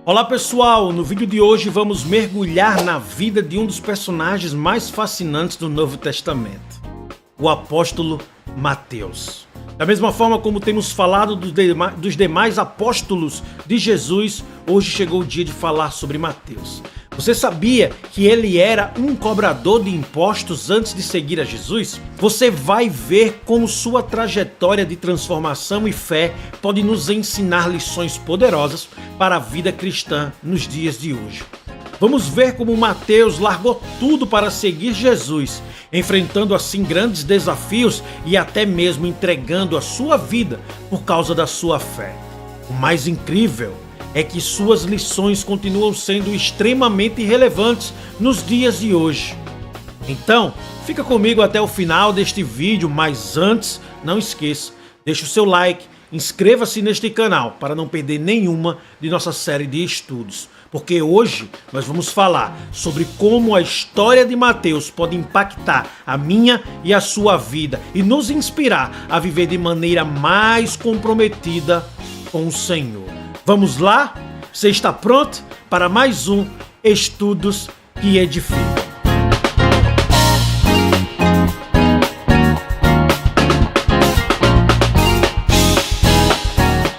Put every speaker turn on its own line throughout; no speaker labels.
Olá pessoal, no vídeo de hoje vamos mergulhar na vida de um dos personagens mais fascinantes do Novo Testamento, o apóstolo Mateus. Da mesma forma como temos falado dos demais apóstolos de Jesus, hoje chegou o dia de falar sobre Mateus. Você sabia que ele era um cobrador de impostos antes de seguir a Jesus? Você vai ver como sua trajetória de transformação e fé pode nos ensinar lições poderosas para a vida cristã nos dias de hoje. Vamos ver como Mateus largou tudo para seguir Jesus, enfrentando assim grandes desafios e até mesmo entregando a sua vida por causa da sua fé. O mais incrível é que suas lições continuam sendo extremamente relevantes nos dias de hoje. Então, fica comigo até o final deste vídeo, mas antes, não esqueça, deixe o seu like, inscreva-se neste canal para não perder nenhuma de nossa série de estudos, porque hoje nós vamos falar sobre como a história de Mateus pode impactar a minha e a sua vida e nos inspirar a viver de maneira mais comprometida com o Senhor. Vamos lá? Você está pronto para mais um Estudos que Edificam?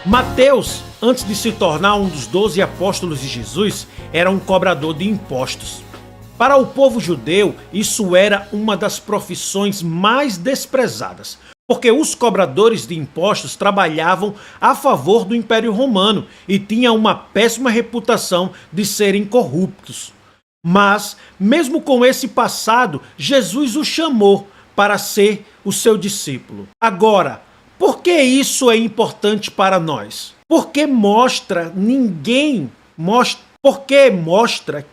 Mateus, antes de se tornar um dos 12 apóstolos de Jesus, era um cobrador de impostos. Para o povo judeu, isso era uma das profissões mais desprezadas, porque os cobradores de impostos trabalhavam a favor do Império Romano e tinham uma péssima reputação de serem corruptos. Mas, mesmo com esse passado, Jesus o chamou para ser o seu discípulo. Agora, por que isso é importante para nós? Porque mostra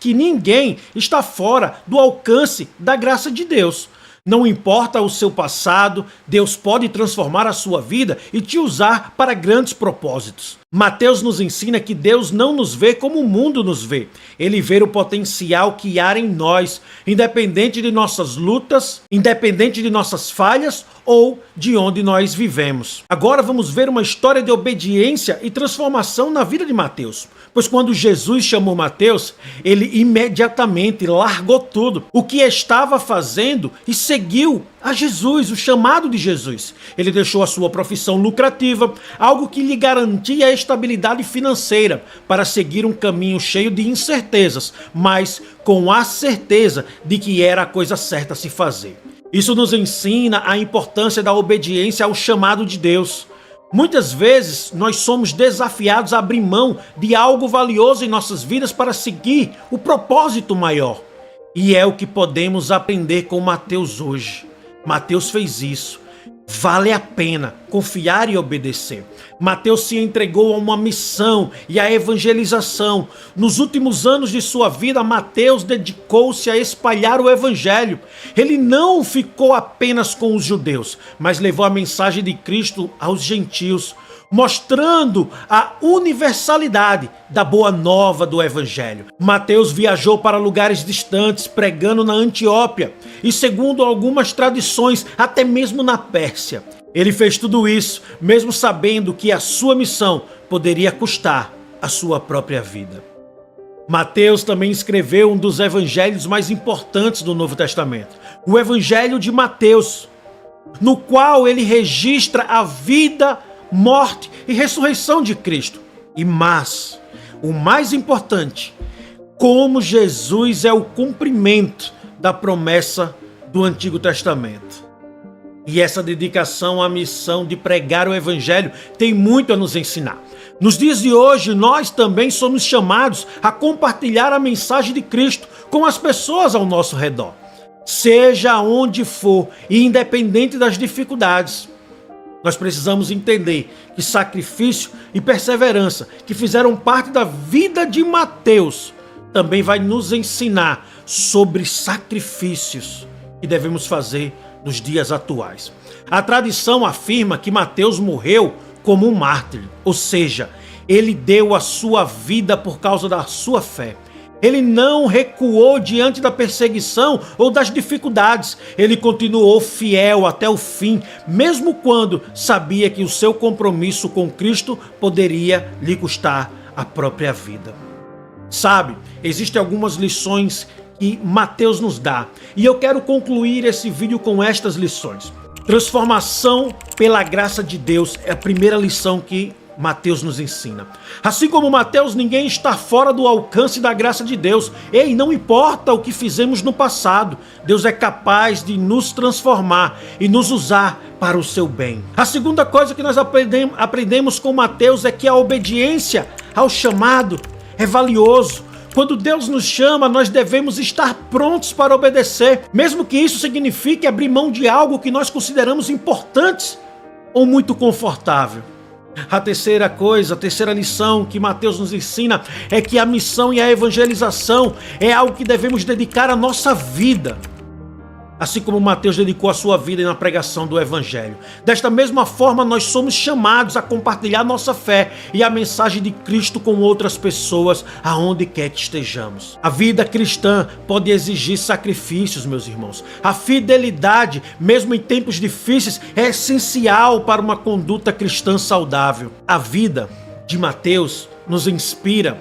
que ninguém está fora do alcance da graça de Deus. Não importa o seu passado, Deus pode transformar a sua vida e te usar para grandes propósitos. Mateus nos ensina que Deus não nos vê como o mundo nos vê. Ele vê o potencial que há em nós, independente de nossas lutas, independente de nossas falhas ou de onde nós vivemos. Agora vamos ver uma história de obediência e transformação na vida de Mateus. Pois quando Jesus chamou Mateus, ele imediatamente largou tudo o que estava fazendo e seguiu a Jesus, o chamado de Jesus. Ele deixou a sua profissão lucrativa, algo que lhe garantia a estabilidade financeira, para seguir um caminho cheio de incertezas, mas com a certeza de que era a coisa certa a se fazer. Isso nos ensina a importância da obediência ao chamado de Deus. Muitas vezes nós somos desafiados a abrir mão de algo valioso em nossas vidas para seguir o propósito maior. E é o que podemos aprender com Mateus hoje. Mateus fez isso. Vale a pena confiar e obedecer. Mateus se entregou a uma missão e à evangelização. Nos últimos anos de sua vida, Mateus dedicou-se a espalhar o evangelho. Ele não ficou apenas com os judeus, mas levou a mensagem de Cristo aos gentios, mostrando a universalidade da boa nova do evangelho. Mateus viajou para lugares distantes, pregando na Etiópia e, segundo algumas tradições, até mesmo na Pérsia. Ele fez tudo isso, mesmo sabendo que a sua missão poderia custar a sua própria vida. Mateus também escreveu um dos evangelhos mais importantes do Novo Testamento, o Evangelho de Mateus, no qual ele registra a vida, morte e ressurreição de Cristo. Mas, o mais importante, como Jesus é o cumprimento da promessa do Antigo Testamento. E essa dedicação à missão de pregar o Evangelho tem muito a nos ensinar. Nos dias de hoje, nós também somos chamados a compartilhar a mensagem de Cristo com as pessoas ao nosso redor, seja onde for e independente das dificuldades. Nós precisamos entender que sacrifício e perseverança que fizeram parte da vida de Mateus também vai nos ensinar sobre sacrifícios que devemos fazer nos dias atuais. A tradição afirma que Mateus morreu como um mártir, ou seja, ele deu a sua vida por causa da sua fé. Ele não recuou diante da perseguição ou das dificuldades. Ele continuou fiel até o fim, mesmo quando sabia que o seu compromisso com Cristo poderia lhe custar a própria vida. Sabe, existem algumas lições que Mateus nos dá, e eu quero concluir esse vídeo com estas lições. Transformação pela graça de Deus é a primeira lição que Mateus nos ensina. Assim como Mateus, ninguém está fora do alcance da graça de Deus. Ei, não importa o que fizemos no passado, Deus é capaz de nos transformar e nos usar para o seu bem. A segunda coisa que nós aprendemos com Mateus é que a obediência ao chamado é valioso. Quando Deus nos chama, nós devemos estar prontos para obedecer, mesmo que isso signifique abrir mão de algo que nós consideramos importante ou muito confortável. A terceira lição que Mateus nos ensina é que a missão e a evangelização é algo que devemos dedicar a nossa vida. Assim como Mateus dedicou a sua vida na pregação do Evangelho. Desta mesma forma, nós somos chamados a compartilhar nossa fé e a mensagem de Cristo com outras pessoas, aonde quer que estejamos. A vida cristã pode exigir sacrifícios, meus irmãos. A fidelidade, mesmo em tempos difíceis, é essencial para uma conduta cristã saudável. A vida de Mateus nos inspira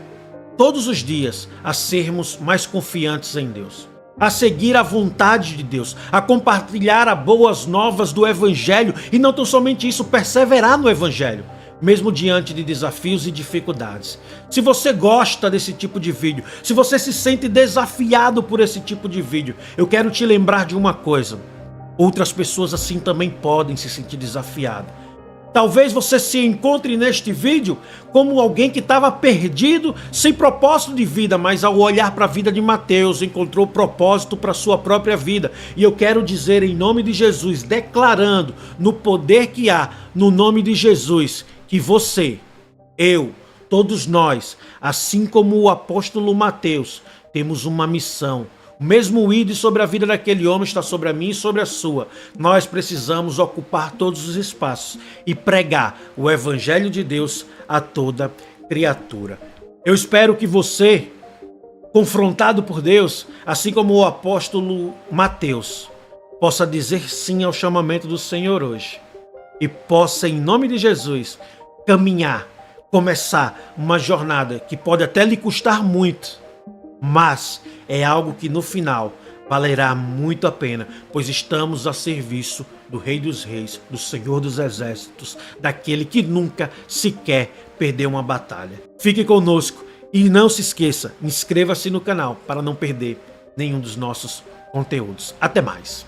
todos os dias a sermos mais confiantes em Deus, a seguir a vontade de Deus, a compartilhar as boas novas do Evangelho e não tão somente isso, perseverar no Evangelho, mesmo diante de desafios e dificuldades. Se você gosta desse tipo de vídeo, se você se sente desafiado por esse tipo de vídeo, eu quero te lembrar de uma coisa: outras pessoas assim também podem se sentir desafiadas. Talvez você se encontre neste vídeo como alguém que estava perdido, sem propósito de vida, mas ao olhar para a vida de Mateus, encontrou propósito para a sua própria vida. E eu quero dizer em nome de Jesus, declarando no poder que há no nome de Jesus, que você, eu, todos nós, assim como o apóstolo Mateus, temos uma missão. O mesmo ID sobre a vida daquele homem está sobre a minha e sobre a sua. Nós precisamos ocupar todos os espaços e pregar o Evangelho de Deus a toda criatura. Eu espero que você, confrontado por Deus, assim como o apóstolo Mateus, possa dizer sim ao chamamento do Senhor hoje e possa, em nome de Jesus, caminhar, começar uma jornada que pode até lhe custar muito, mas é algo que no final valerá muito a pena, pois estamos a serviço do Rei dos Reis, do Senhor dos Exércitos, daquele que nunca sequer perdeu uma batalha. Fique conosco e não se esqueça, inscreva-se no canal para não perder nenhum dos nossos conteúdos. Até mais!